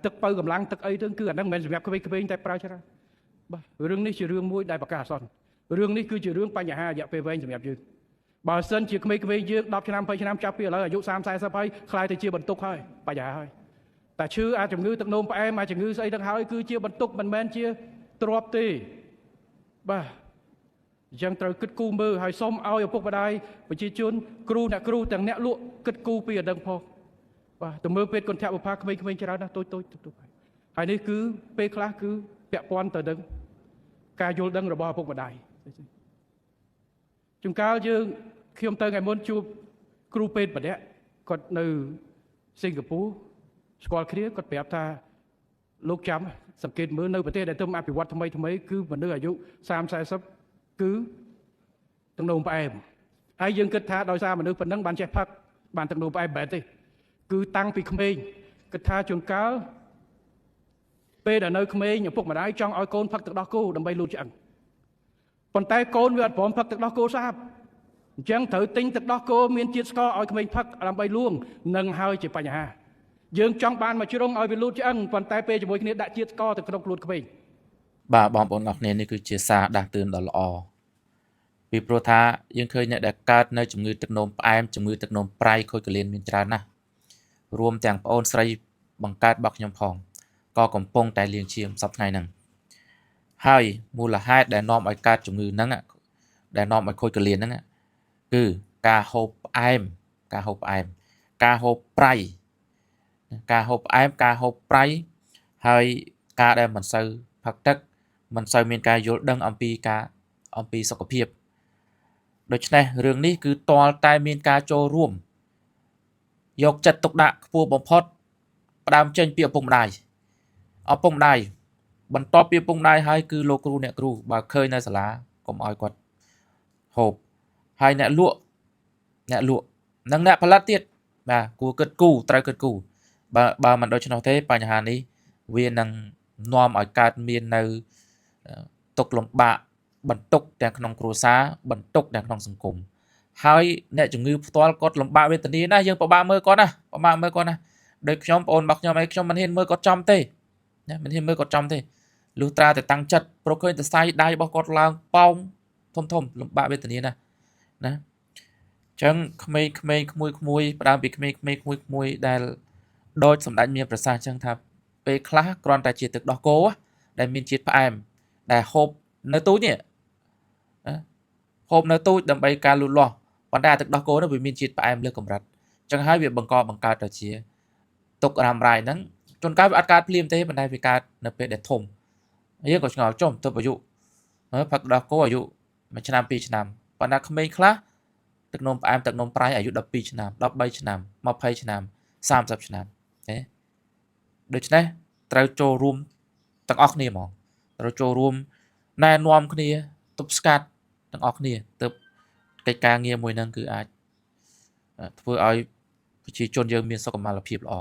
ទឹកបើកម្លាំងទឹកអីទៅគឺអាហ្នឹងមិនមែនសម្រាប់ក្មេងៗតែប្រើច្រើនបាទរឿងនេះជារឿងមួយដែលប្រកាសអសន្នរឿងនេះគឺជារឿងបញ្ហារយៈពេលវែងសម្រាប់យើងបើសិនជាក្មេងៗយើង10ឆ្នាំ20ឆ្នាំចាប់ពីឥឡូវអាយុ30 40ហើយខ្លាយទៅជាបន្ទុកហើយបញ្ហាហើយតែឈឺអាចជំងឺទឹកនោមផ្អែមអាចជំងឺស្អីទាំងហើយគឺជាបន្ទុកមិនមែនជាទ្រព្យទេបាទអញ្ចឹងត្រូវគិតគូរមើលហើយសូមឲ្យឪពុកម្ដាយប្រជាជនគ្រូអ្នកគ្រូទាំងអ្នកលក់គិតគូរពីអានឹងផងបាទទៅមើលពេទ្យគន្ធបុប្ផាក្មេងៗច្រើនណាស់តូចហើយនេះគឺពេលខ្លះគឺពាក់ព័ន្ធទៅនឹងការយល់ដឹងរបស់ឪពុកម្ដាយជួនកាលយើងខ្ញុំទៅថ្ងៃមុនជួបគ្រូពេទ្យម្នាក់គាត់នៅសិង្ហបុរីស្គាល់គ្នាគាត់ប្រាប់ថាលោកចាំសង្កេតមើលនៅប្រទេសដែលទើបអភិវឌ្ឍថ្មីគឺមនុស្សអាយុ30 40គឺទឹកនោមផ្អែមហើយយើងគិតថាដោយសារមនុស្សប៉ុណ្ណឹងបានចេះផឹកបានទឹកនោមផ្អែមបែបទេគឺតាំងពីក្មេងគិតថាជួនកាលពេលដែលនៅក្មេងឪពុកម្ដាយចង់ឲ្យកូនផឹកទឹកដោះគោដើម្បីលូតឆ្អឹងប៉ុន្តែកូនវាអត់ព្រមផឹកទឹកដោះគោសាបអញ្ចឹងត្រូវទិញទឹកដោះគោមានជាតិស្ករឲ្យក្មេងផឹកដើម្បីលួងនឹងហើយជាបញ្ហាយើងចង់បានមកជ្រុងឲ្យវាលូតឆ្អឹងប៉ុន្តែពេលជាមួយគ្នាដាក់ជាតិស្ករទៅក្នុងខ្លួនក្មេងបាទបងប្អូនអរគ្នានេះគឺជាសារដាស់តឿនដ៏ល្អពីព្រោះថាយើងឃើញអ្នកដែលកើតនៅជំងឺទឹកនោមផ្អែមជំងឺទឹកនោមប្រៃខូចកលៀនមានច្រើនណាស់រួមទាំងប្អូនស្រីបង្កើតរបស់ខ្ញុំផងក៏កំពុងតែលៀងឈាមសប្តាហ៍ថ្ងៃហ្នឹងហើយមូលហេតុដែលនាំឲ្យកើតជំងឺហ្នឹងដែលនាំឲ្យខូចកលៀនហ្នឹងគឺការហូបផ្អែមការហូបផ្អែមការហូបប្រៃការហូបផ្អែមការហូបប្រៃហើយការដែលមិនសូវផឹកទឹកមិនសូវមានការយល់ដឹងអំពីសុខភាពដូច្នេះរឿងនេះគឺទាល់តែមានការចូលរួមយកចិត្តទុកដាក់ខ្ពស់បំផុតផ្ដើមចេញពីឪពុកម្ដាយបន្ទាប់ពីឪពុកម្ដាយហើយគឺលោកគ្រូអ្នកគ្រូបើឃើញនៅសាលាកុំឲ្យគាត់ហូបហើយអ្នកលក់និងអ្នកផលិតទៀតបាទគួរគិតគូរត្រូវគិតគូរបើមិនដូច្នោះទេបញ្ហានេះវានឹងនាំឲ្យកើតមាននៅទុក្ខលំបាកបន្ទុកទាំងក្នុងគ្រួសារបន្ទុកទាំងក្នុងសង្គមហើយអ្នកជំងឺផ្ទាល់គាត់លំបាកវេទនាណាយើងពិបាកមើលគាត់ណាដូចខ្ញុំបងប្អូនរបស់ខ្ញុំខ្ញុំមិនហ៊ានមើលគាត់ចំទេណាមិនហ៊ានមើលគាត់ចំទេលុះត្រាតែតាំងចិត្តព្រោះឃើញតែសាយដៃរបស់គាត់ឡើងប៉ោងធំលំបាកវេទនាណាអញ្ចឹងក្មេងក្មួយផ្ដើមពីក្មេងក្មួយដែលដូចសម្ដេចមានប្រសាសន៍អញ្ចឹងថាពេលខ្លះគ្រាន់តែជាទឹកដោះគោដែលមានជាតិផ្អែមដែលហូបនៅទូចនេះហូបនៅទូចដើម្បីការលូតលាស់ប៉ុន្តែទឹកដោះគោនោះវាមានជាតិផ្អែមលើសកម្រិតអញ្ចឹងហើយវាបង្កើតទៅជាទុក្ខរ៉ាំរ៉ៃហ្នឹងជួនកាលវាអត់កើតភ្លាមទេប៉ុន្តែវាកើតនៅពេលដែលធំយើងក៏ឆ្ងល់ចំទៅអាយុផឹកដោះគោអាយុ1ឆ្នាំ2ឆ្នាំប៉ុន្តែក្មេងខ្លះទឹកនោមផ្អែមទឹកនោមប្រៃអាយុ12ឆ្នាំ13ឆ្នាំ20ឆ្នាំ30ឆ្នាំទេដូច្នេះត្រូវចូលរួមទាំងអស់គ្នាហ្មងត្រូវចូលរួមណែនាំគ្នាទប់ស្កាត់ទាំងអស់គ្នាទើបកិច្ចការងារមួយហ្នឹងគឺអាចធ្វើឲ្យប្រជាជនយើងមានសុខុមាលភាពល្អ